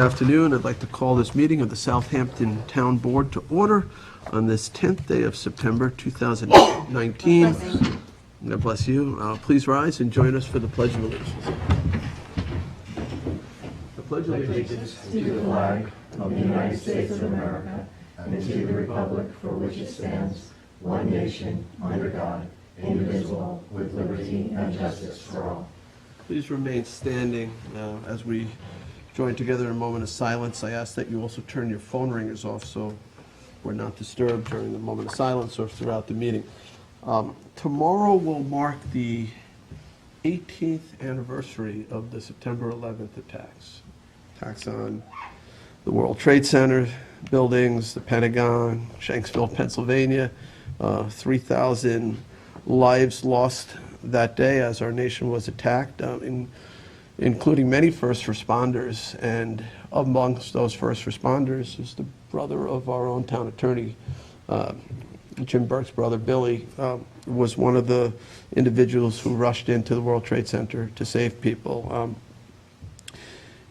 afternoon. I'd like to call this meeting of the Southampton Town Board to order on this 10th day of September 2019. God bless you. Please rise and join us for the Pledge of Allegiance. The Pledge of Allegiance to the flag of the United States of America and to the republic for which it stands, one nation, under God, indivisible, with liberty and justice for all. Please remain standing as we join together in a moment of silence. I ask that you also turn your phone ringers off so we're not disturbed during the moment of silence or throughout the meeting. Tomorrow will mark the 18th anniversary of the September 11th attacks on the World Trade Center buildings, the Pentagon, Shanksville, Pennsylvania. 3,000 lives lost that day as our nation was attacked, including many first responders. And amongst those first responders is the brother of our own town attorney, Jim Burke's brother, Billy, was one of the individuals who rushed into the World Trade Center to save people.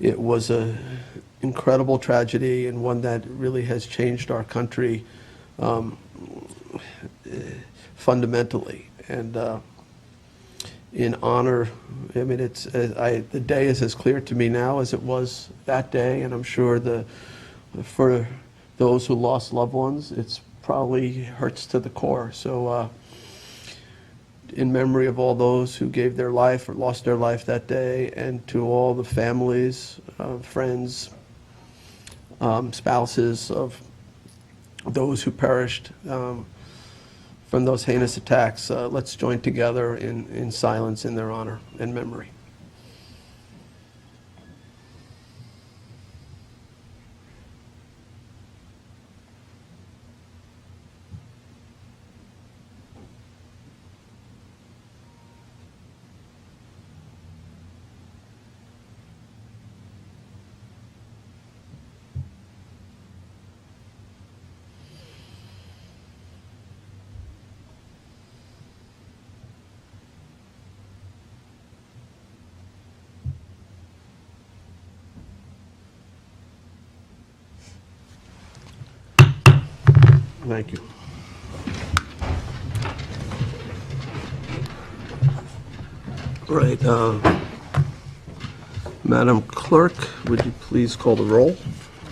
It was an incredible tragedy and one that really has changed our country fundamentally. And in honor, I mean, the day is as clear to me now as it was that day, and I'm sure for those who lost loved ones, it's probably hurts to the core. So in memory of all those who gave their life or lost their life that day, and to all the families, friends, spouses of those who perished from those heinous attacks, let's join together in silence in their honor and memory. Thank you. Right. Madam Clerk, would you please call the roll?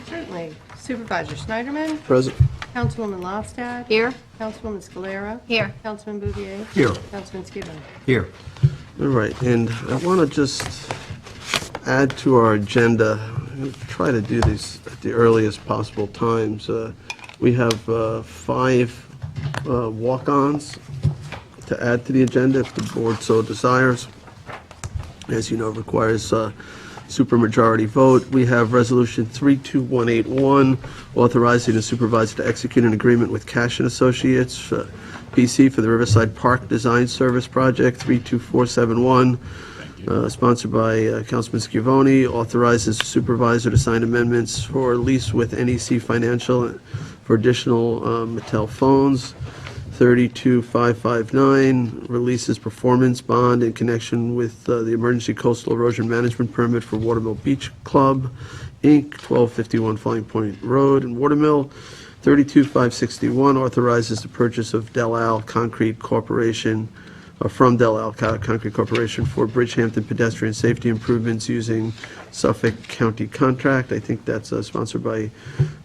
Certainly. Supervisor Schneiderman. Present. Councilwoman Lofstad. Here. Councilwoman Scalera. Here. Councilman Bouvier. Here. Councilman Skiba. Here. All right, and I want to just add to our agenda, try to do these at the earliest possible times. We have 5 walk-ons to add to the agenda if the board so desires. As you know, it requires supermajority vote. We have Resolution 32181, authorizing the supervisor to execute an agreement with Cash and Associates, PC, for the Riverside Park Design Service Project. 32471, sponsored by Councilman Scavone, authorizes the supervisor to sign amendments for lease with NEC Financial for additional Mattel phones. 32559 releases performance bond in connection with the emergency coastal erosion management permit for Watermill Beach Club, Inc., 1251 Flying Point Road in Watermill. 32561 authorizes the purchase of Del Al Concrete Corporation, from Del Al Concrete Corporation for Bridgehampton pedestrian safety improvements using Suffolk County contract. I think that's sponsored by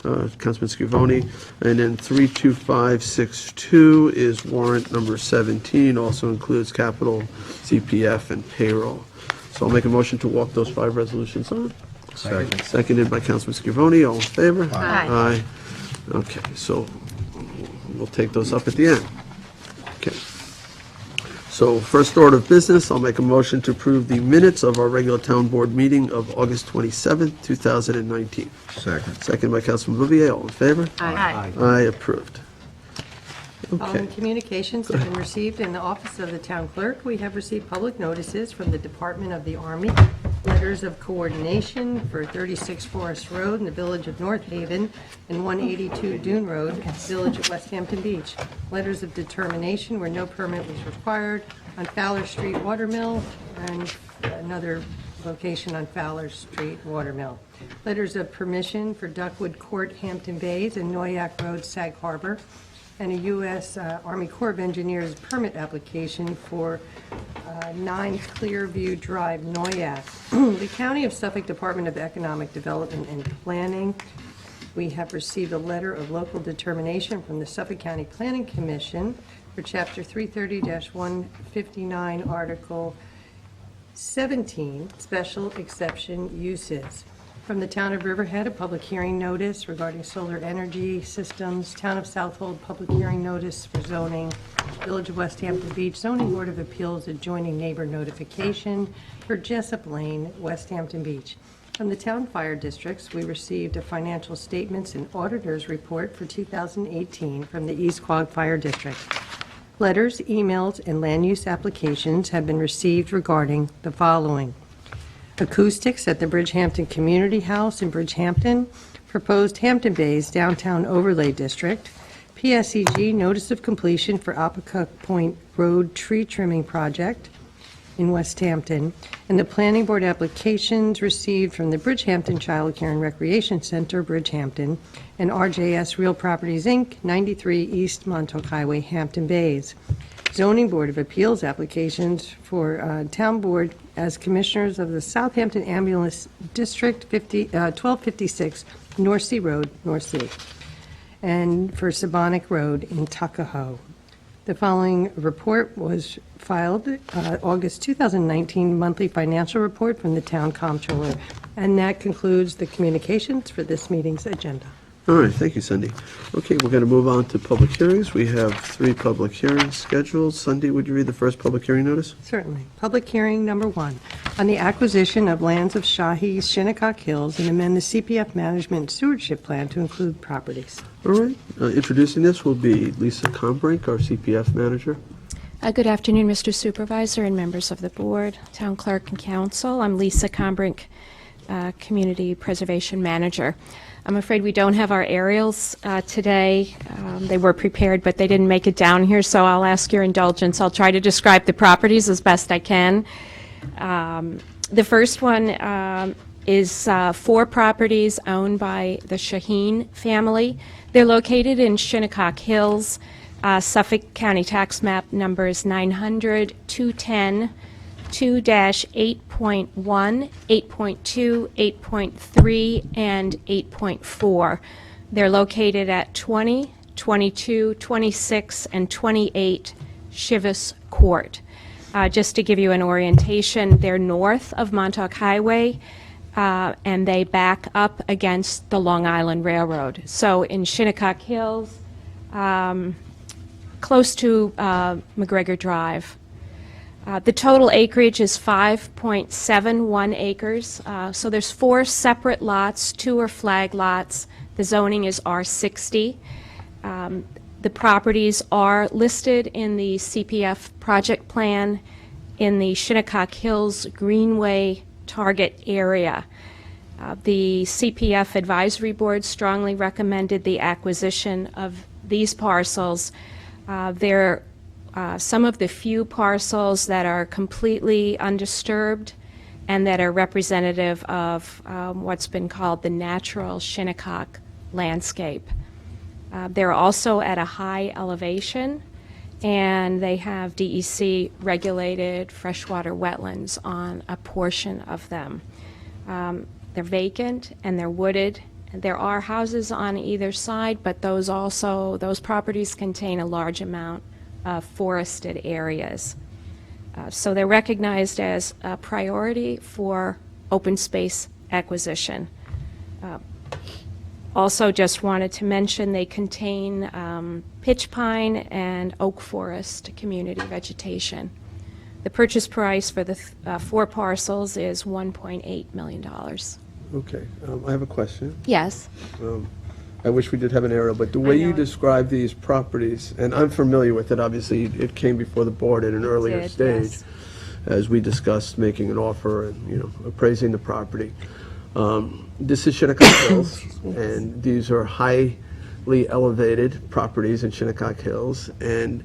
Councilman Scavone. And then 32562 is warrant number 17, also includes capital, CPF, and payroll. So I'll make a motion to walk those 5 resolutions on. Second. Seconded by Councilman Scavone. All in favor? Aye. Aye. Okay, so we'll take those up at the end. Okay. So first order of business, I'll make a motion to approve the minutes of our regular town board meeting of August 27th, 2019. Second. Second by Councilman Bouvier. All in favor? Aye. Aye, approved. Okay. Communications have been received in the office of the town clerk. We have received public notices from the Department of the Army, letters of coordination for 36 Forest Road in the Village of North Haven and 182 Dune Road, Village of West Hampton Beach. Letters of determination where no permit was required on Fowler Street, Watermill, and another location on Fowler Street, Watermill. Letters of permission for Duckwood Court, Hampton Bays, and Noyak Road, Sag Harbor, and a U.S. Army Corps of Engineers permit application for 9 Clearview Drive, Noyak. The County of Suffolk Department of Economic Development and Planning. We have received a letter of local determination from the Suffolk County Planning Commission for Chapter 330-159, Article 17, Special Exception Uses. From the Town of Riverhead, a public hearing notice regarding solar energy systems. Town of Southold, public hearing notice for zoning. Village of West Hampton Beach, Zoning Board of Appeals adjoining neighbor notification for Jessup Lane, West Hampton Beach. From the Town Fire Districts, we received a financial statements and auditor's report for 2018 from the East Quogue Fire District. Letters, emails, and land use applications have been received regarding the following: acoustics at the Bridgehampton Community House in Bridgehampton, proposed Hampton Bays Downtown Overlay District, PSEG notice of completion for Appaquack Point Road tree trimming project in West Hampton, and the Planning Board applications received from the Bridgehampton Child Care and Recreation Center, Bridgehampton, and RJS Real Properties, Inc., 93 East Montauk Highway, Hampton Bays. Zoning Board of Appeals applications for Town Board as Commissioners of the Southampton Ambulance District, 1256 North Sea Road, North Sea, and for Sabonic Road in Tuckahoe. The following report was filed, August 2019 monthly financial report from the Town Comptroller. And that concludes the communications for this meeting's agenda. All right, thank you, Cindy. Okay, we're going to move on to public hearings. We have 3 public hearings scheduled. Cindy, would you read the first public hearing notice? Certainly. Public hearing number 1, on the acquisition of lands of Shahi Shinnecock Hills and amend the CPF Management Stewardship Plan to include properties. All right, introducing this will be Lisa Combrink, our CPF manager. Good afternoon, Mr. Supervisor and members of the board, town clerk and council. I'm Lisa Combrink, Community Preservation Manager. I'm afraid we don't have our aerials today. They were prepared, but they didn't make it down here, so I'll ask your indulgence. I'll try to describe the properties as best I can. The first one is 4 properties owned by the Shaheen family. They're located in Shinnecock Hills. Suffolk County Tax Map numbers 900, 210, 2-8.1, 8.2, 8.3, and 8.4. They're located at 20, 22, 26, and 28 Chivas Court. Just to give you an orientation, they're north of Montauk Highway, and they back up against the Long Island Railroad. So in Shinnecock Hills, close to McGregor Drive. The total acreage is 5.71 acres. So there's 4 separate lots. 2 are flag lots. The zoning is R60. The properties are listed in the CPF project plan in the Shinnecock Hills Greenway target area. The CPF Advisory Board strongly recommended the acquisition of these parcels. They're some of the few parcels that are completely undisturbed and that are representative of what's been called the natural Shinnecock landscape. They're also at a high elevation, and they have DEC regulated freshwater wetlands on a portion of them. They're vacant and they're wooded. There are houses on either side, but those properties contain a large amount of forested areas. So they're recognized as a priority for open space acquisition. Also just wanted to mention they contain pitch pine and oak forest community vegetation. The purchase price for the 4 parcels is $1.8 million. Okay, I have a question. Yes. I wish we did have an aerial, but the way you describe these properties, and I'm familiar with it, obviously, it came before the board at an earlier did, stage, yes. as we discussed making an offer and, appraising the property. This is Shinnecock Hills, and these are highly elevated properties in Shinnecock Hills, and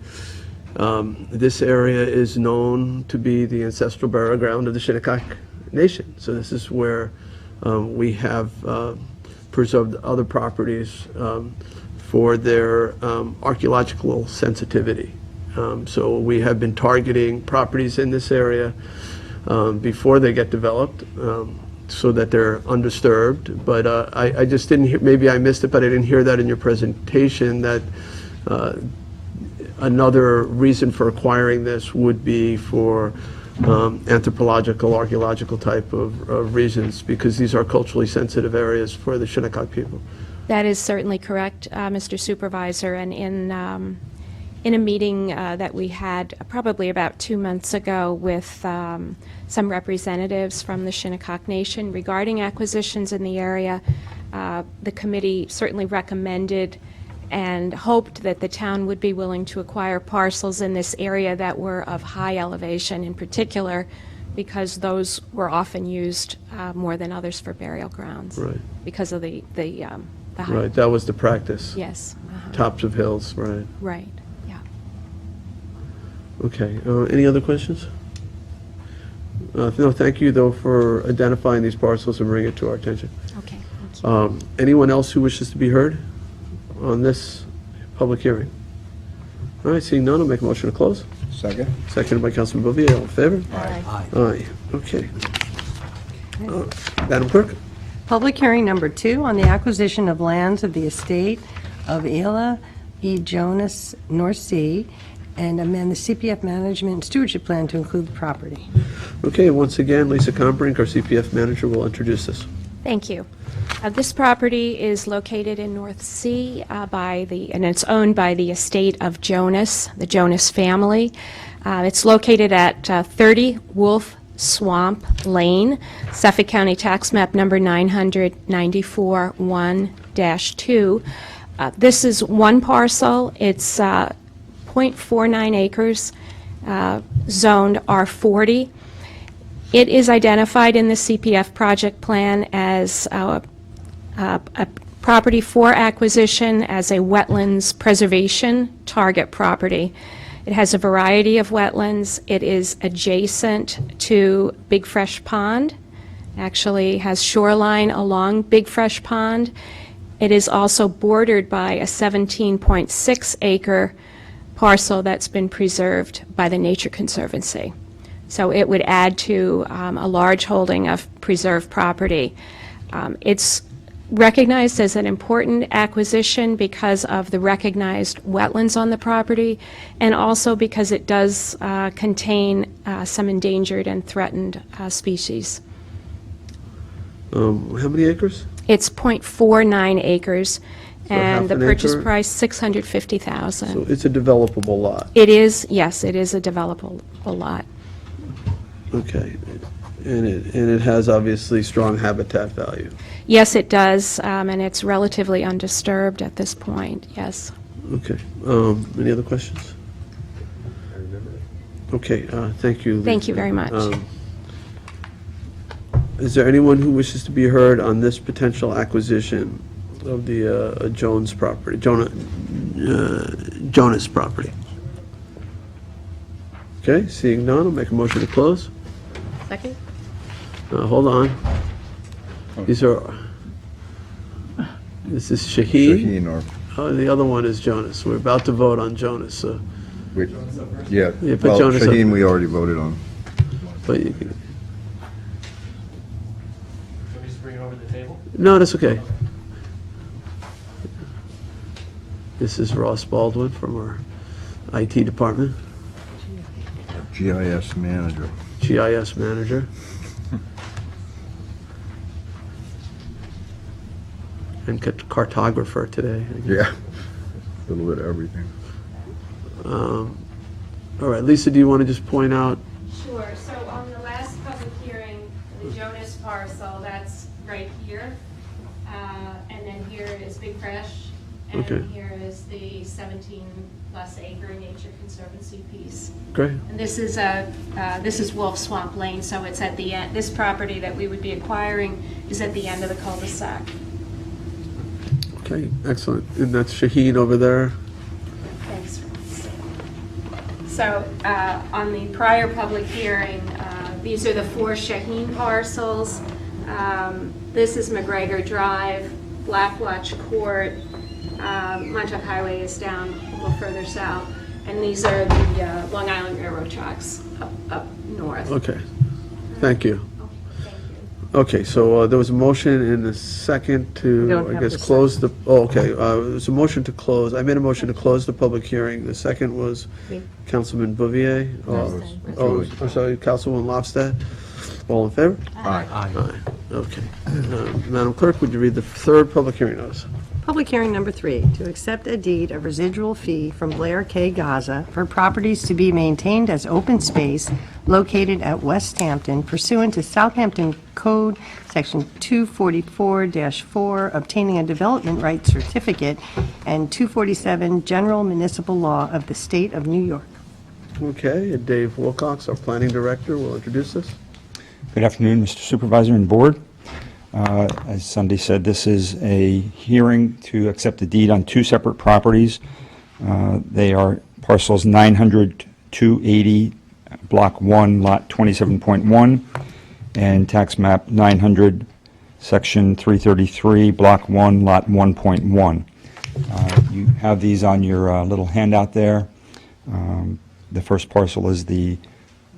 this area is known to be the ancestral burial ground of the Shinnecock Nation. So this is where we have preserved other properties for their archaeological sensitivity. So we have been targeting properties in this area before they get developed, so that they're undisturbed. But I just didn't hear, maybe I missed it, but I didn't hear that in your presentation, that another reason for acquiring this would be for anthropological, archaeological type of reasons, because these are culturally sensitive areas for the Shinnecock people. That is certainly correct, Mr. Supervisor, and in a meeting that we had probably about 2 months ago with some representatives from the Shinnecock Nation regarding acquisitions in the area, the committee certainly recommended and hoped that the town would be willing to acquire parcels in this area that were of high elevation, in particular because those were often used more than others for burial grounds. Right. Because of the height. Right, that was the practice. Yes. Tops of hills, right. Right. Yeah. Okay, any other questions? No, thank you, though, for identifying these parcels and bringing it to our attention. Okay. Thank you. Anyone else who wishes to be heard on this public hearing? All right, seeing none, I'll make a motion to close. Second? Seconded by Councilman Bouvier, all in favor? Aye. Aye, okay. Madam Clerk? Public hearing number 2 on the acquisition of lands of the estate of Ela E. Jonas, North Sea, and amend the CPF management and stewardship plan to include the property. Okay, once again, Lisa Combrink, our CPF manager, will introduce this. Thank you. This property is located in North Sea and it's owned by the estate of Jonas, the Jonas family. It's located at 30 Wolf Swamp Lane, Suffolk County Tax Map number 994-1-2. This is one parcel. It's 0.49 acres, zoned R40. It is identified in the CPF project plan as a property for acquisition as a wetlands preservation target property. It has a variety of wetlands. It is adjacent to Big Fresh Pond, actually has shoreline along Big Fresh Pond. It is also bordered by a 17.6 acre parcel that's been preserved by the Nature Conservancy. So it would add to a large holding of preserved property. It's recognized as an important acquisition because of the recognized wetlands on the property, and also because it does contain some endangered and threatened species. How many acres? It's 0.49 acres, half and the an purchase acre? price So $650,000. it's a developable lot. It is, yes, it is a developable lot. Okay, and it has obviously strong habitat value. Yes, it does, and it's relatively undisturbed at this point, yes. Okay, any other questions? Okay, thank you, Lisa. Thank you very much. Is there anyone who wishes to be heard on this potential acquisition of the Jones property, Jonas property? Okay, seeing none, I'll make a motion to close. Second? Hold on. This is Shaheen. Shaheen or, Oh, the other one is Jonas. We're about to vote on Jonas, so, wait, yeah, Yeah, put well, Jonas up. Shaheen we already voted on. but you can, Want me to bring it over the table? no, that's okay. This is Ross Baldwin from our IT department, GIS manager. GIS manager. And cartographer today. Yeah, a little bit of everything. All right, Lisa, do you want to just point out? Sure, so on the last public hearing, the Jonas parcel, that's right here, and then here is Big Fresh, Okay. and here is the 17-plus acre Nature Conservancy piece. Great. And this is Wolf Swamp Lane, so it's at the end, this property that we would be acquiring is at the end of the cul-de-sac. Okay, excellent. And that's Shaheen over there. Thanks. So, on the prior public hearing, These are the 4 Shaheen parcels. This is McGregor Drive, Black Watch Court, Montauk Highway is down a little further south, and these are the Long Island Railroad tracks up north. Okay, thank you. Thank you. Okay, so there was a motion and a second We to, don't I have guess, the close the, oh, okay. There was a motion to close. I made a motion to close the public hearing. The second was Councilman Bouvier. Oh, I'm sorry, Councilwoman Lofstad. All in favor? Aye. Aye. Okay. Madam Clerk, would you read the third public hearing notice? Public hearing number 3, to accept a deed of residual fee from Blair K. Gaza for properties to be maintained as open space located at West Hampton pursuant to Southampton Code, Section 244-4, obtaining a development rights certificate, and 247 General Municipal Law of the State of New York. Okay, and Dave Wilcox, our planning director, will introduce this. Good afternoon, Mr. Supervisor and Board. As Sunday said, this is a hearing to accept a deed on 2 separate properties. They are parcels 900-280, Block 1, Lot 27.1, and tax map 900, Section 333, Block 1, Lot 1.1. You have these on your little handout there. The first parcel is the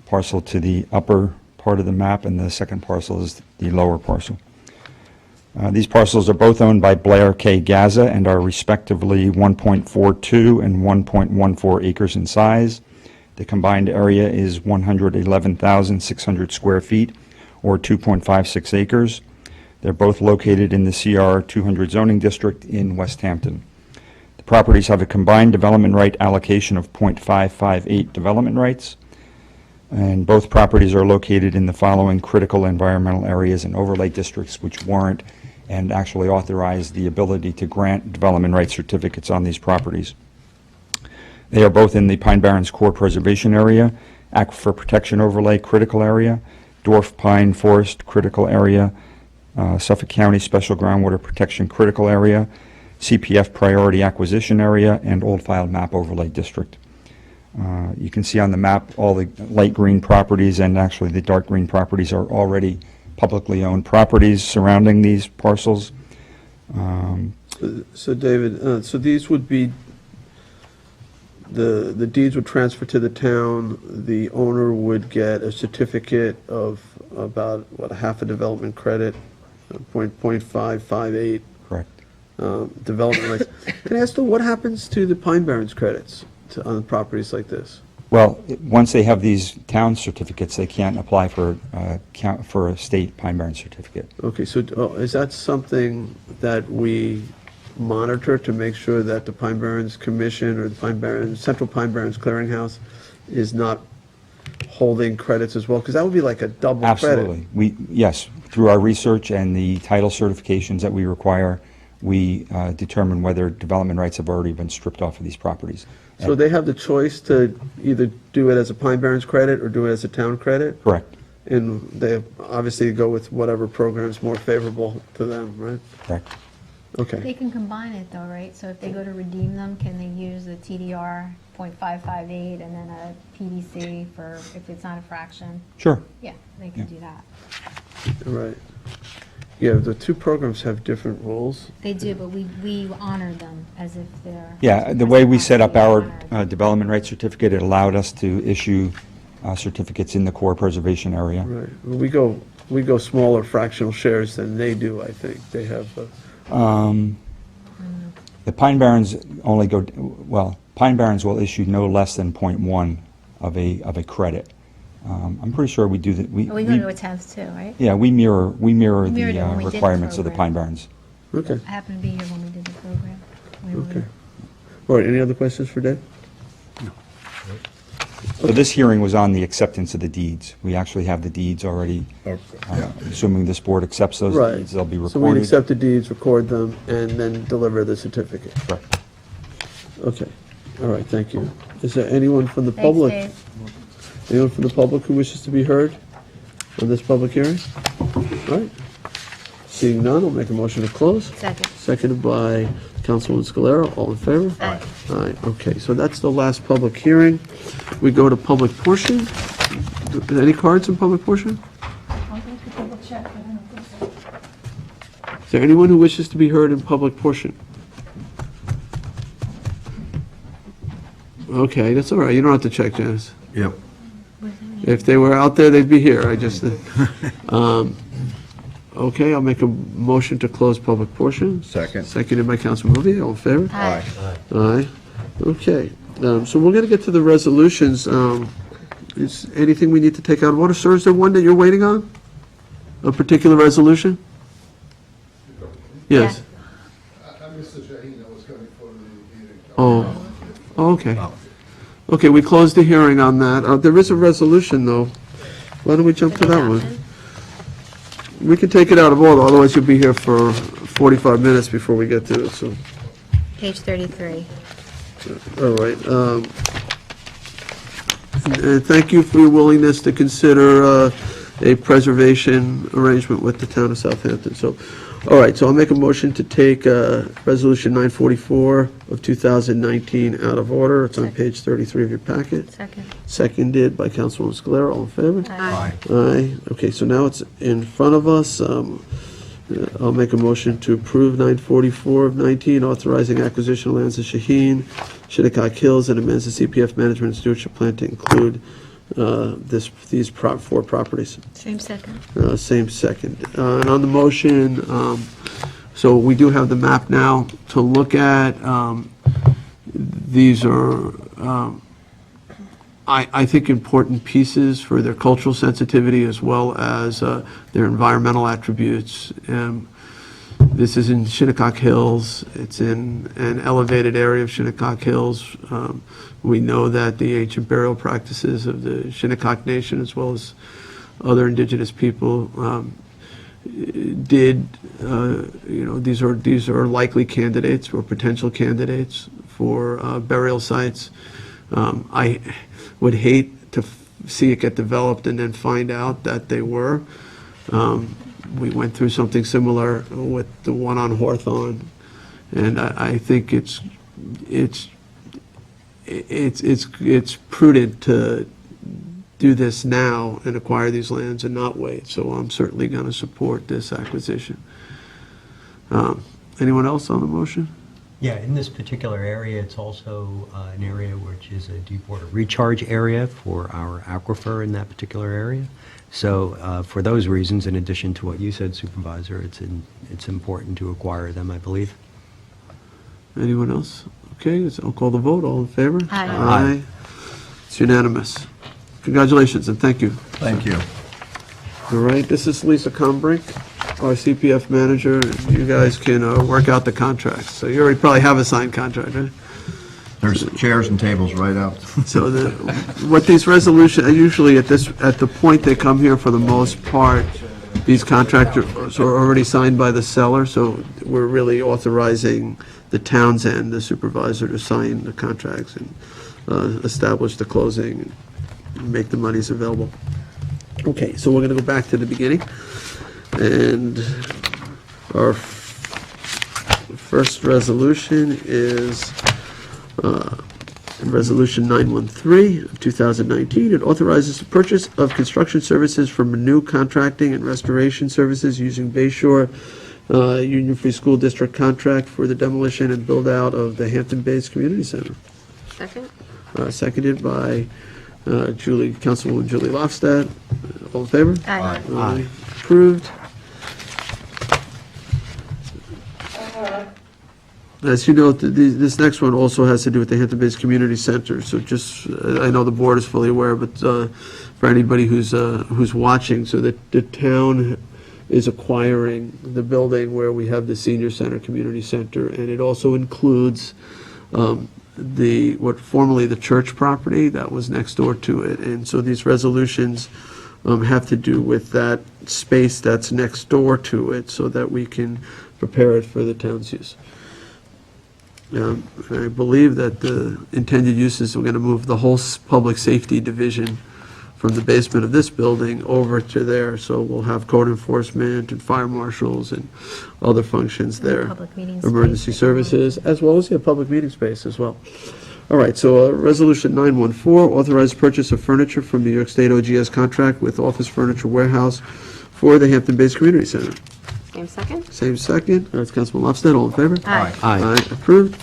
parcel to the upper part of the map, and the second parcel is the lower parcel. These parcels are both owned by Blair K. Gaza and are respectively 1.42 and 1.14 acres in size. The combined area is 111,600 square feet, or 2.56 acres. They're both located in the CR 200 zoning district in West Hampton. The properties have a combined development right allocation of .558 development rights. And both properties are located in the following critical environmental areas and overlay districts which warrant and actually authorize the ability to grant development rights certificates on these properties. They are both in the Pine Barrens Core Preservation Area, Aquifer Protection Overlay Critical Area, Dwarf Pine Forest Critical Area, Suffolk County Special Groundwater Protection Critical Area, CPF Priority Acquisition Area, and Old File Map Overlay District. You can see on the map all the light green properties, and actually the dark green properties are already publicly owned properties surrounding these parcels. So David, so these would be, the deeds would transfer to the town, the owner would get a certificate of about, what, half a development credit, .558 Correct. development rights. Can I ask though, what happens to the Pine Barrens credits on properties like this? Well, once they have these town certificates, they can't apply for a state Pine Barrens certificate. Okay, so is that something that we monitor to make sure that the Pine Barrens Commission or the Central Pine Barrens Clearinghouse is not holding credits as well? Because that would be like a double credit. Absolutely. Yes, through our research and the title certifications that we require, we determine whether development rights have already been stripped off of these properties. So they have the choice to either do it as a Pine Barrens credit or do it as a town credit? Correct. And they obviously go with whatever program is more favorable to them, right? Correct. Okay. They can combine it though, right? So if they go to redeem them, can they use the TDR .558 and then a PDC for if it's not a fraction? Sure. Yeah, they can do that. Right. Yeah, the two programs have different rules. They do, but we honor them as if they're. Yeah, the way we set up our honored. development rights certificate, it allowed us to issue certificates in the core preservation area. Right. We go smaller fractional shares than they do, I think. They have, The Pine Barrens only go, well, Pine Barrens will issue no less than .1 of a credit. I'm pretty sure we do that. Oh, we go to a 10th too, right? Yeah, we mirror We mirrored the it when we did the requirements of the program. Pine Barrens. okay. I happened to be here when we did the program. We were- Okay. All right, any other questions for Dave? So this hearing was on the acceptance of the deeds. We actually have the deeds already. Assuming this board accepts those Right. deeds, they'll be So we'd recorded. accept the deeds, record them, and then deliver the certificate. Correct. Okay. All right, thank you. Is there anyone from the Thanks, public? Dave. Anyone from the public who wishes to be heard on this public hearing? All right. Seeing none, I'll make a motion to close. Second. Seconded by Councilwoman Scalera. All in favor? Aye. Aye, okay, so that's the last public hearing. We go to public portion. Any cards in public portion? I'll go to double check, but I don't think so. Is there anyone who wishes to be heard in public portion? Okay, that's all right. You don't have to check, Janice. Yep. If they were out there, they'd be here. I just, okay, I'll make a motion to close public portion. Second. Seconded by Councilman Bovee. All in favor? Aye. Aye. Okay, so we're going to get to the resolutions. Is anything we need to take out of order? Sir, is there one that you're waiting on? A particular resolution? Yes. Mr. Jahina was coming for the meeting. Oh, okay. Okay, we closed the hearing on that. There is a resolution, though. Why don't we jump to that one? We can take it out of order, otherwise you'll be here for 45 minutes before we get to it, so, Page 33. all right. And thank you for your willingness to consider a preservation arrangement with the town of Southampton. So, all right, so I'll make a motion to take Resolution 944 of 2019 out of order. It's on page 33 of your packet. Second. Seconded by Councilwoman Scalera. All in favor? Aye. Aye. Okay, so now it's in front of us. I'll make a motion to approve 944 of 19, authorizing acquisition of lands of Shaheen, Shinnecock Hills, and amends the CPF management and stewardship plan to include these four properties. Same second. Same second. And on the motion, so we do have the map now to look at. These are, I think, important pieces for their cultural sensitivity as well as their environmental attributes. This is in Shinnecock Hills. It's in an elevated area of Shinnecock Hills. We know that the ancient burial practices of the Shinnecock Nation, as well as other indigenous people, these are likely candidates or potential candidates for burial sites. I would hate to see it get developed and then find out that they were. We went through something similar with the one on Hawthorne, and I think it's prudent to do this now and acquire these lands and not wait. So I'm certainly going to support this acquisition. Anyone else on the motion? Yeah, in this particular area, it's also an area which is a deep water recharge area for our aquifer in that particular area. So for those reasons, in addition to what you said, Supervisor, it's important to acquire them, I believe. Anyone else? Okay, I'll call the vote. All in favor? Aye. Aye. It's unanimous. Congratulations and thank you. Thank you. All right, this is Lisa Combrink, our CPF manager. You guys can work out the contracts. So you already probably have a signed contract, right? There's chairs and tables right out. So what these resolutions, usually at the point they come here, for the most part, these contracts are already signed by the seller, so we're really authorizing the town's end, the supervisor, to sign the contracts and establish the closing and make the monies available. Okay, so we're going to go back to the beginning, and our first resolution is Resolution 913 of 2019. It authorizes the purchase of construction services from Renew Contracting and Restoration Services using Bayshore Union Free School District contract for the demolition and build-out of the Hampton Bays Community Center. Second? Seconded by Councilwoman Julie Lofstad. All in favor? Aye. Aye. Approved. As you know, this next one also has to do with the Hampton Bays Community Center, so just, I know the board is fully aware, but for anybody who's watching, so that the town is acquiring the building where we have the Senior Center, Community Center, and it also includes what formerly the church property that was next door to it. And so these resolutions have to do with that space that's next door to it so that we can prepare it for the town's use. I believe that the intended uses, we're going to move the whole public safety division from the basement of this building over to there. So we'll have code enforcement and fire marshals and other functions there. Public meeting space. Emergency services, as well as public meeting space as well. All right, so Resolution 914, authorized purchase of furniture from New York State OGS contract with Office Furniture Warehouse for the Hampton-based Community Center. Same second? Same second. That's Councilman Lofstad. All in favor? Aye. Aye. Approved.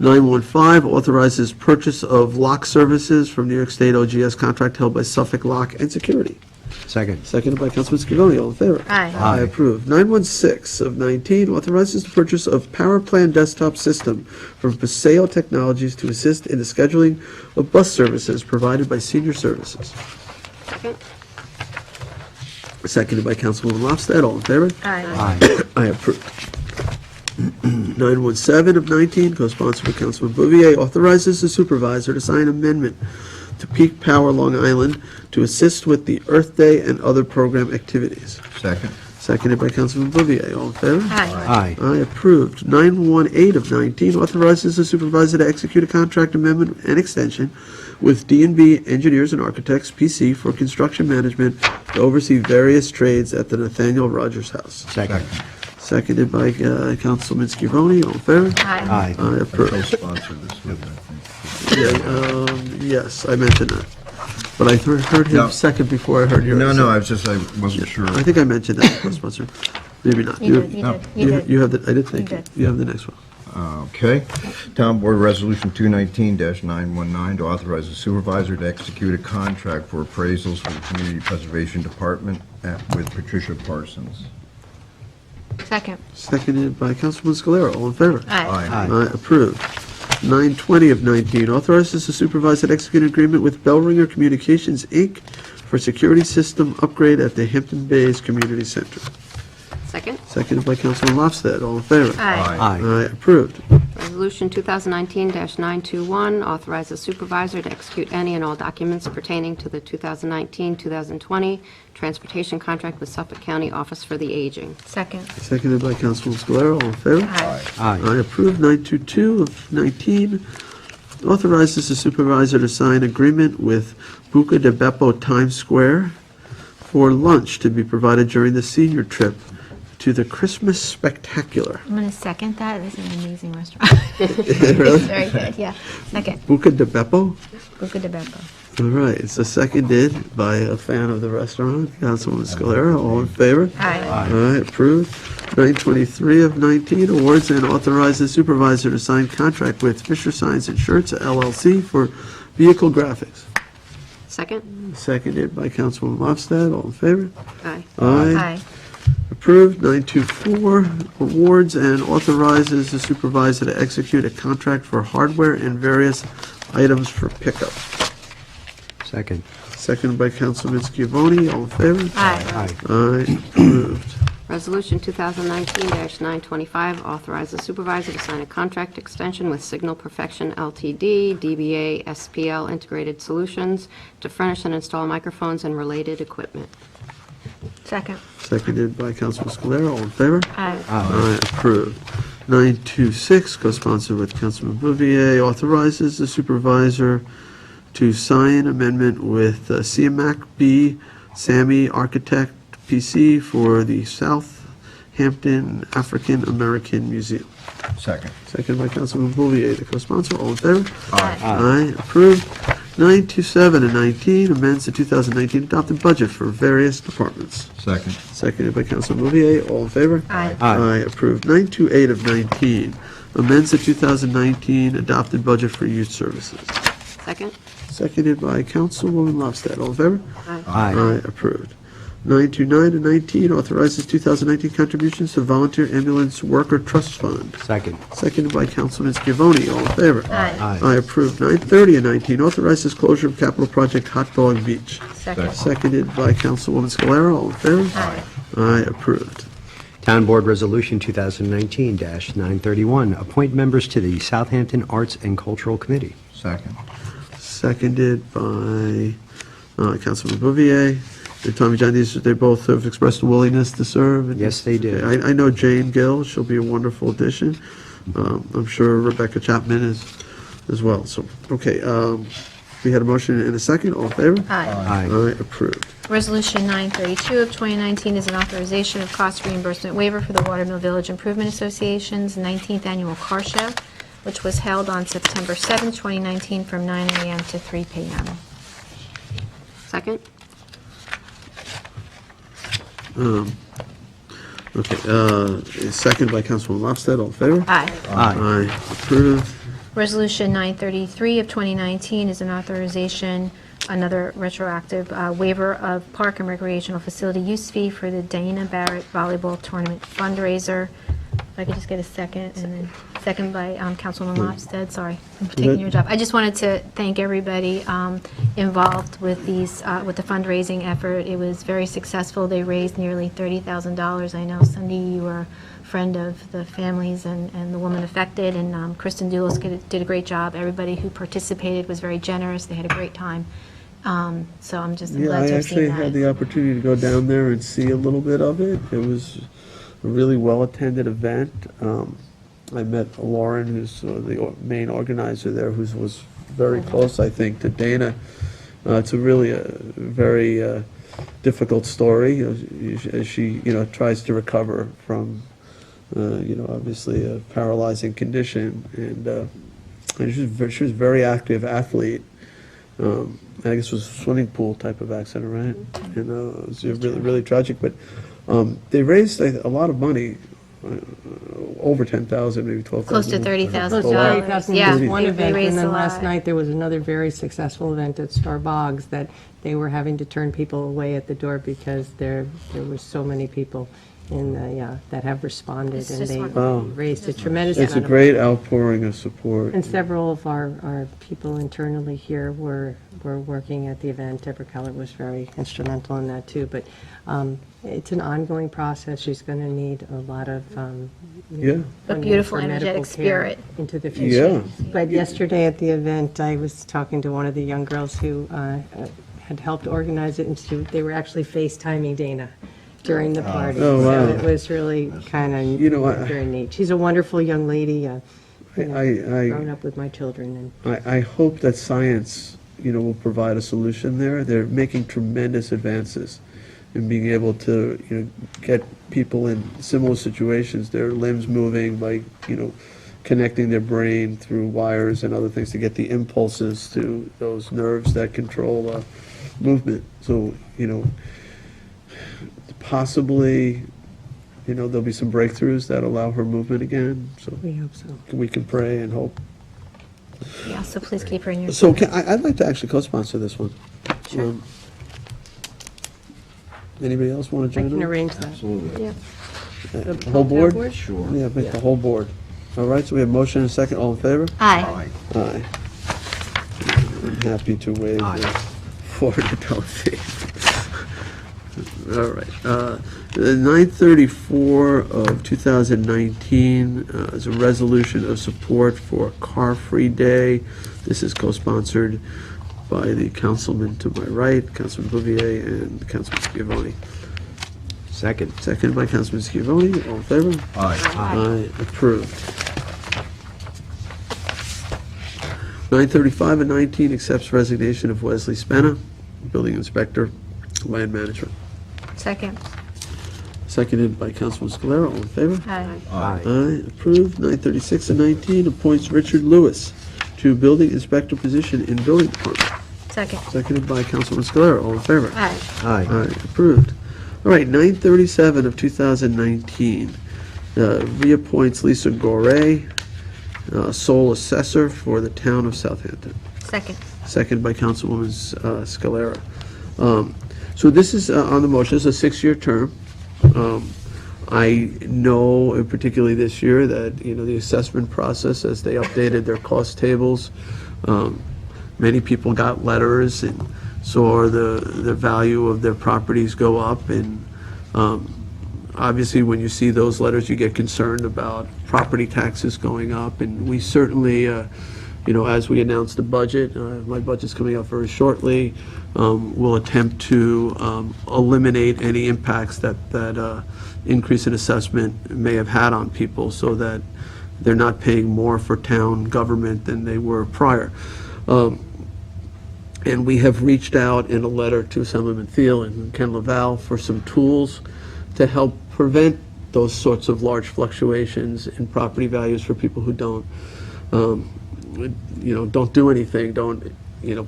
915 authorizes purchase of lock services from New York State OGS contract held by Suffolk Lock and Security. Second. Seconded by Councilman Scavone. All in favor? Aye. Aye. Approved. 916 of 19 authorizes the purchase of Power Plan desktop system from Paseo Technologies to assist in the scheduling of bus services provided by Senior Services. Second? Seconded by Councilwoman Lofstad. All in favor? Aye. Aye. I approve. 917 of 19, co-sponsored by Councilman Bouvier, authorizes the supervisor to sign amendment to Peak Power Long Island to assist with the Earth Day and other program activities. Second. Seconded by Councilman Bouvier. All in favor? Aye. Aye. I approved. 918 of 19 authorizes the supervisor to execute a contract amendment and extension with D&B Engineers and Architects, PC, for construction management to oversee various trades at the Nathaniel Rogers House. Second. Seconded by Councilman Scavone. All in favor? Aye. Aye. I approve. Co-sponsored this with, I think. Yes, I mentioned that. But I heard No. him second before I heard yours. No, I wasn't sure. I think I mentioned that, co-sponsor. Maybe not. You did, you No. did, you did. You have the, I did, thank You you. did. You have the next one. Okay. Town Board Resolution 219-919 to authorize the supervisor to execute a contract for appraisals for the Community Preservation Department with Patricia Parsons. Second. Seconded by Councilman Scalera. All in favor? Aye. Aye. Approved. 920 of 19 authorizes the supervisor to execute an agreement with Bellringer Communications, Inc. for security system upgrade at the Hampton Bays Community Center. Second? Seconded by Councilman Lofstad. All in favor? Aye. Aye. Approved. Resolution 2019-921 authorizes supervisor to execute any and all documents pertaining to the 2019-2020 transportation contract with Suffolk County Office for the Aging. Second. Seconded by Councilman Scalera. All in favor? Aye. Aye. I approve. 922 of 19 authorizes the supervisor to sign agreement with Buca de Beppo Times Square for lunch to be provided during the senior trip to the Christmas Spectacular. I'm going to second that. This is an amazing restaurant. Really? It's very good, yeah. Second. Buca de Beppo? Buca de Beppo. All right, it's seconded by a fan of the restaurant, Councilwoman Scalera. All in favor? Aye. Aye, approved. 923 of 19 awards and authorizes supervisor to sign contract with Fisher Signs and Shirts LLC for vehicle graphics. Second? Seconded by Councilwoman Lofstad. All in favor? Aye. Aye. Approved. 924 awards and authorizes the supervisor to execute a contract for hardware and various items for pickup. Second. Seconded by Councilman Scavone. All in favor? Aye. Aye. Aye, approved. Resolution 2019-925 authorizes supervisor to sign a contract extension with Signal Perfection LTD, DBA SPL Integrated Solutions, to furnish and install microphones and related equipment. Second. Seconded by Councilman Scalera. All in favor? Aye. Aye, approved. 926, co-sponsored with Councilman Bouvier, authorizes the supervisor to sign amendment with CMAC B, Sammy Architect, PC, for the Southampton African American Museum. Second. Seconded by Councilman Bouvier, the co-sponsor. All in favor? Aye. Aye, approved. 927 and 19 amends the 2019 adopted budget for various departments. Second. Seconded by Councilman Bouvier. All in favor? Aye. Aye. Approved. 928 of 19 amends the 2019 adopted budget for youth services. Second? Seconded by Councilwoman Lofstad. All in favor? Aye. Aye. Approved. 929 and 19 authorizes 2019 contributions to Volunteer Ambulance Worker Trust Fund. Second. Seconded by Councilman Scavone. All in favor? Aye. I approve. 930 and 19 authorizes closure of capital project Hot Dog Beach. Second. Seconded by Councilwoman Scalera. All in favor? Aye. I approved. Town Board Resolution 2019-931, appoint members to the Southampton Arts and Cultural Committee. Second. Seconded by Councilman Bouvier. And Tommy John, they both have expressed a willingness to serve. And Yes, they did. I know Jane Gill, she'll be a wonderful addition. I'm sure Rebecca Chapman is as well. So, okay, we had a motion and a second. All in favor? Aye. Aye. Aye, approved. Resolution 932 of 2019 is an authorization of cost reimbursement waiver for the Watermill Village Improvement Association's 19th Annual Car Show. which was held on September 7, 2019, from 9 a.m. to 3 p.m. Second? Okay, second by Councilwoman Lofstad, all in favor? Aye. Aye, approved. Resolution 933 of 2019 is an authorization, another retroactive waiver of park and recreational facility use fee for the Dana Barrett Volleyball Tournament fundraiser. If I could just get a second, and then second by Councilwoman Lofstad, sorry, I'm taking your job. I just wanted to thank everybody involved with these, with the fundraising effort. It was very successful. They raised nearly $30,000. I know, Cindy, you were a friend of the families and the woman affected, and Kristen Doulis did a great job. Everybody who participated was very generous. They had a great time. So I'm Yeah, glad I to have actually seen had that. the opportunity to go down there and see a little bit of it. It was a really well-attended event. I met Lauren, who's the main organizer there, who was very close, I think, to Dana. It's really a very difficult story as she, tries to recover from, obviously a paralyzing condition. And she was a very active athlete. I guess it was a swimming pool type of accident, right? And it was really, really tragic. But they raised a lot of money, over 10,000, maybe 12,000. Close to $30,000. Close to $30,000 Yeah, was one they event, raised and a then last lot. night, there was another very successful event at Star Boggs that they were having to turn people away at the door because there were so many people that have responded, It's and just they wonderful. raised a tremendous It's a amount of great outpouring of support. And several of our people internally here were working at the event. Deborah Keller was very instrumental in that, too. But it's an ongoing process. She's going to need a lot of, Yeah. A funding beautiful, for medical energetic care spirit. into the future. Yeah. But yesterday at the event, I was talking to one of the young girls who had helped organize it, and they were actually FaceTiming Dana during the party. Oh, wow. So it was really kind of very neat. She's a wonderful young lady, grown up with my children. And I hope that science, will provide a solution there. They're making tremendous advances in being able to, get people in similar situations, their limbs moving by, connecting their brain through wires and other things to get the impulses to those nerves that control movement. So, possibly, there'll be some breakthroughs that allow her movement again. So we hope so. we can pray and hope. Yeah, so please keep her in your. So I'd like to actually co-sponsor this one. Sure. Anybody else want to I join can in? arrange that. Yeah. The whole board? board? Sure. Yeah, make the whole board. All right, so we have motion and a second. All in favor? Aye. Aye. I'm happy to waive the $400 fee. All right. The 934 of 2019 is a resolution of support for Car-Free Day. This is co-sponsored by the councilman to my right, Councilman Bouvier, and Councilman Schiavone. Second. Second by Councilman Schiavone. All in favor? Aye. Aye, approved. 935 and 19 accepts resignation of Wesley Spenna, Building Inspector, Land Management. Second. Seconded by Councilman Scalera. All in favor? Aye. Aye, approved. 936 and 19 appoints Richard Lewis to Building Inspector position in Building Department. Second. Seconded by Councilman Scalera. All in favor? Aye. Aye. Aye, approved. All right, 937 of 2019 reappoints Lisa Gore, sole assessor for the town of Southampton. Second. Second by Councilwoman Scalera. So this is on the motion. This is a 6-year term. I know, particularly this year, that, the assessment process, as they updated their cost tables, many people got letters and saw the value of their properties go up. And obviously, when you see those letters, you get concerned about property taxes going up. And we certainly, as we announce the budget, my budget's coming up very shortly, we'll attempt to eliminate any impacts that increase in assessment may have had on people, so that they're not paying more for town government than they were prior. And we have reached out in a letter to Assemblyman Thiel and Ken Laval for some tools to help prevent those sorts of large fluctuations in property values for people who don't don't do anything, don't,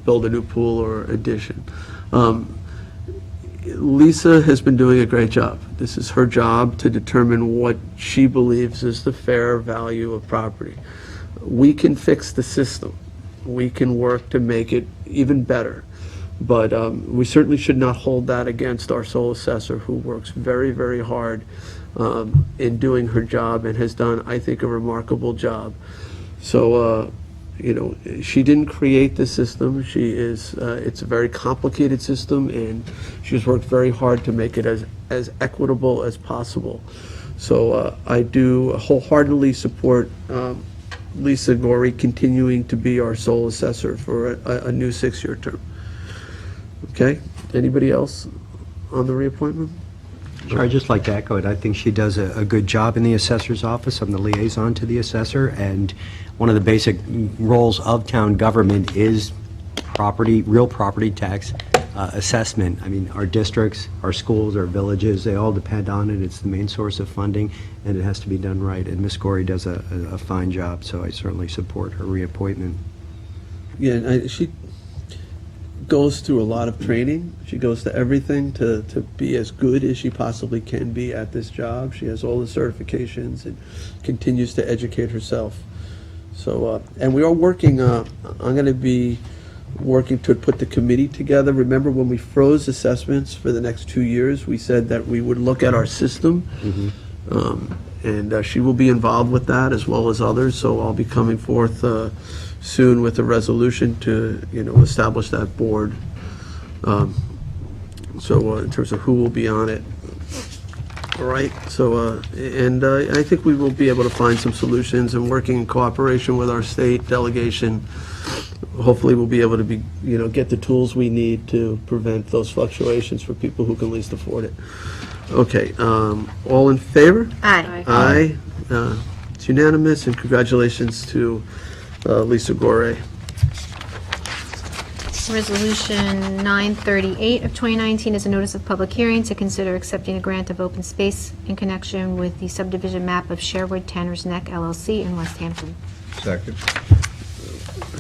build a new pool or addition. Lisa has been doing a great job. This is her job to determine what she believes is the fair value of property. We can fix the system. We can work to make it even better. But we certainly should not hold that against our sole assessor, who works very, very hard in doing her job and has done, I think, a remarkable job. So, she didn't create the system. It's a very complicated system, and she's worked very hard to make it as equitable as possible. So I do wholeheartedly support Lisa Gorey continuing to be our sole assessor for a new 6-year term. Okay, anybody else on the reappointment? Sure, I'd just like to echo it. I think she does a good job in the assessor's office. I'm the liaison to the assessor, and one of the basic roles of town government is real property tax assessment. I mean, our districts, our schools, our villages, they all depend on it. It's the main source of funding, and it has to be done right. And Ms. Gorey does a fine job, so I certainly support her reappointment. Yeah, she goes through a lot of training. She goes to everything to be as good as she possibly can be at this job. She has all the certifications and continues to educate herself. So, and we are working, I'm going to be working to put the committee together. Remember when we froze assessments for the next 2 years, we said that we would look at our system. And she will be involved with that as well as others. So I'll be coming forth soon with a resolution to, establish that board. So in terms of who will be on it. All right, so, and I think we will be able to find some solutions, and working in cooperation with our state delegation, hopefully we'll be able to get the tools we need to prevent those fluctuations for people who can least afford it. Okay, all in favor? Aye. Aye. It's unanimous, and congratulations to Lisa Gorey. Resolution 938 of 2019 is a notice of public hearing to consider accepting a grant of open space in connection with the subdivision map of Sherwood Tanner's Neck LLC in West Hampton. Second.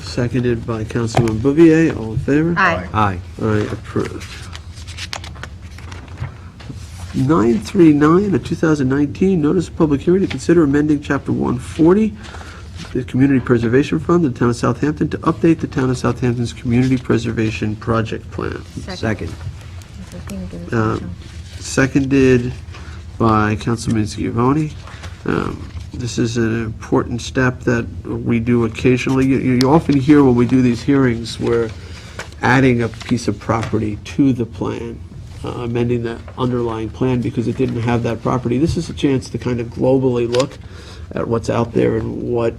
Seconded by Councilman Bouvier. All in favor? Aye. Aye. Aye, approved. 939 of 2019, notice of public hearing to consider amending Chapter 140, the Community Preservation Fund of the Town of Southampton, to update the Town of Southampton's Community Preservation Project Plan. Second. Seconded by Councilman Schiavone. This is an important step that we do occasionally. You often hear when we do these hearings, we're adding a piece of property to the plan, amending the underlying plan because it didn't have that property. This is a chance to kind of globally look at what's out there and what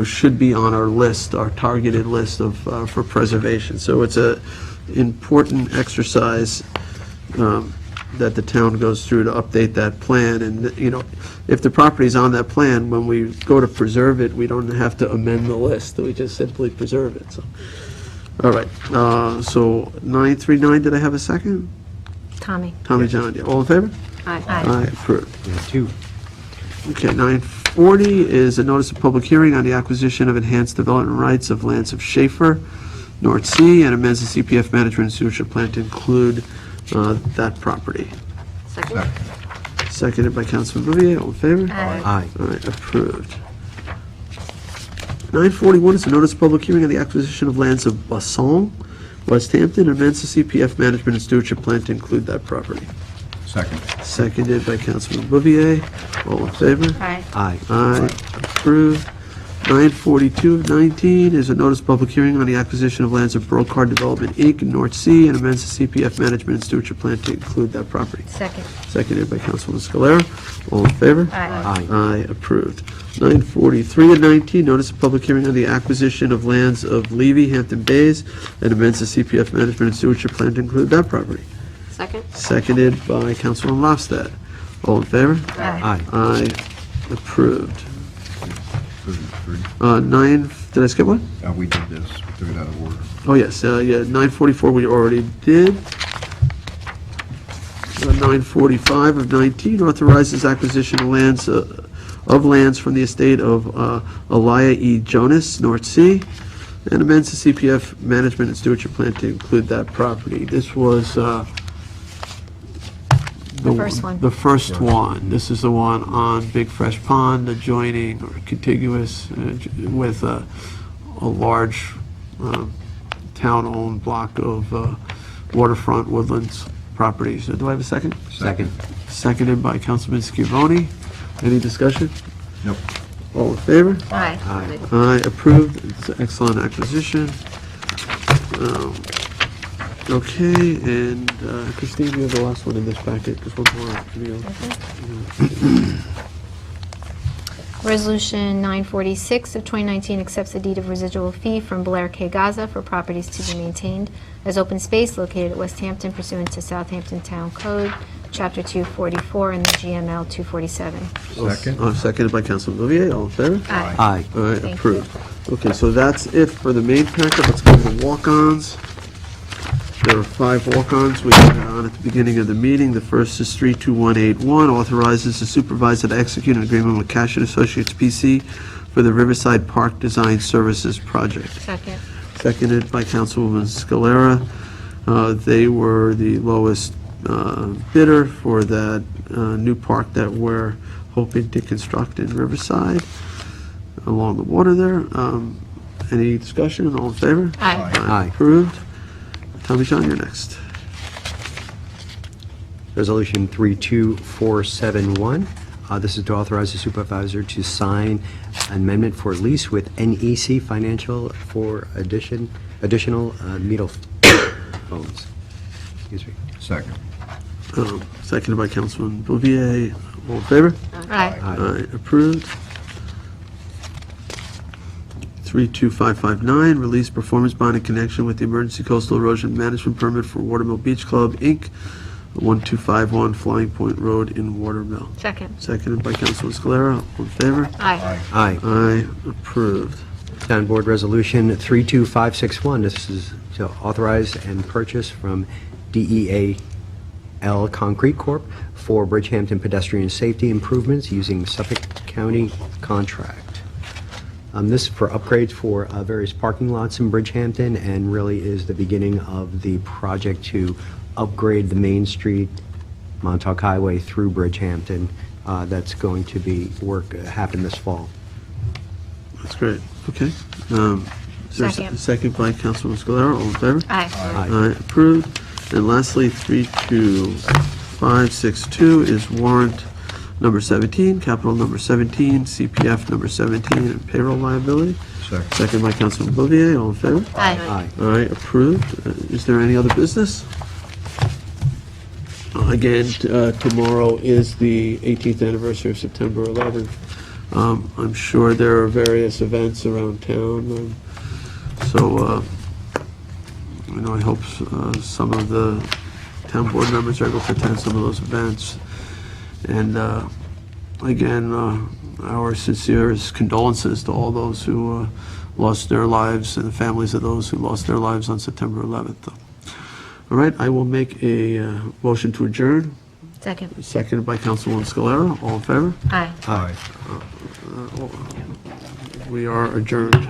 should be on our list, our targeted list of for preservation. So it's a important exercise that the town goes through to update that plan. And if the property's on that plan, when we go to preserve it, we don't have to amend the list. We just simply preserve it. So, all right. So 939. Did I have a second? Tommy. Tommy John. Yeah. All in favor? Aye. Aye. Approved. We have two. Okay, 940 is a notice of public hearing on the acquisition of enhanced development rights of lands of Schaefer, North Sea, and amends the CPF management and stewardship plan to include that property. Second. Seconded by Councilman Bouvier. All in favor? Aye. All right, approved. 941 is a notice of public hearing on the acquisition of lands of Basson, West Hampton, and amends the CPF management and stewardship plan to include that property. Second. Seconded by Councilman Bouvier. All in favor? Aye. Aye. Aye, approved. 942 of 19 is a notice of public hearing on the acquisition of lands of Boaard Development, Inc. in North Sea, and amends the CPF management and stewardship plan to include that property. Second. Seconded by Councilman Scalera. All in favor? Aye. Aye, approved. 943 of 19, notice of public hearing on the acquisition of lands of Levy, Hampton Bays, and amends the CPF management and stewardship plan to include that property. Second. Seconded by Councilman Lofstad. All in favor? Aye. Aye, approved. Three. 9, did I skip one? We did this. We took it out of order. Oh, yes, 944 we already did. 945 of 19 authorizes acquisition of lands of lands from the estate of Elia E. Jonas, North Sea, and amends the CPF management and stewardship plan to include that property. This was The first one. The first one. This is the one on Big Fresh Pond, adjoining or contiguous with a large town-owned block of waterfront woodlands properties. Do I have a second? Second. Seconded by Councilman Scavone. Any discussion? Nope. All in favor? Aye. Aye, approved. It's an excellent acquisition. Okay, and Christine, you have the last one in this packet, because we're more, Resolution 946 of 2019 accepts the deed of residual fee from Blair K. Gaza for properties to be maintained as open space located at West Hampton pursuant to Southampton Town Code, Chapter 244, and the GML 247. Second. Seconded by Councilman Bouvier. All in favor? Aye. Aye. All right, Thank approved. Okay, so that's it for the main packet. Let's go to the walk-ons. There are 5 walk-ons we had on at the beginning of the meeting. The first is 32181, authorizes the supervisor to execute an agreement with Cash and Associates PC for the Riverside Park Design Services Project. Second. Seconded by Councilwoman Scalera. They were the lowest bidder for that new park that we're hoping to construct in Riverside along the water there. Any discussion? All in favor? Aye. Aye. Approved. Tommy John, you're next. Resolution 32471. This is to authorize the supervisor to sign an amendment for lease with NEC Financial for additional meter phones. Excuse me. Second. Seconded by Councilman Bouvier. All in favor? Aye. Aye. Approved. 32559, release performance bond in connection with the emergency coastal erosion management permit for Watermill Beach Club, Inc., 1251 Flying Point Road in Watermill. Second. Seconded by Councilman Scalera. All in favor? Aye. Aye. Aye. Approved. Town Board Resolution 32561. This is to authorize and purchase from DEAL Concrete Corp. for Bridgehampton pedestrian safety improvements using Suffolk County contract. This is for upgrades for various parking lots in Bridgehampton, and really is the beginning of the project to upgrade the Main Street, Montauk Highway through Bridgehampton. That's going to be happen this fall. That's great. Okay. Is there a Second. second by Councilman Scalera? All in favor? Aye. Aye. Approved. And lastly, 32562 is warrant number 17, capital number 17, CPF number 17, and payroll liability. Second. Second by Councilman Bouvier. All in favor? Aye. Aye. All right, approved. Is there any other business? Again, tomorrow is the 18th anniversary of September 11th. I'm sure there are various events around town. I hope some of the town board members are able to attend some of those events. And again, our sincerest condolences to all those who lost their lives and the families of those who lost their lives on September 11th. All right, I will make a motion to adjourn. Second. Seconded by Councilwoman Scalera. All in favor? Aye. Aye. We are adjourned.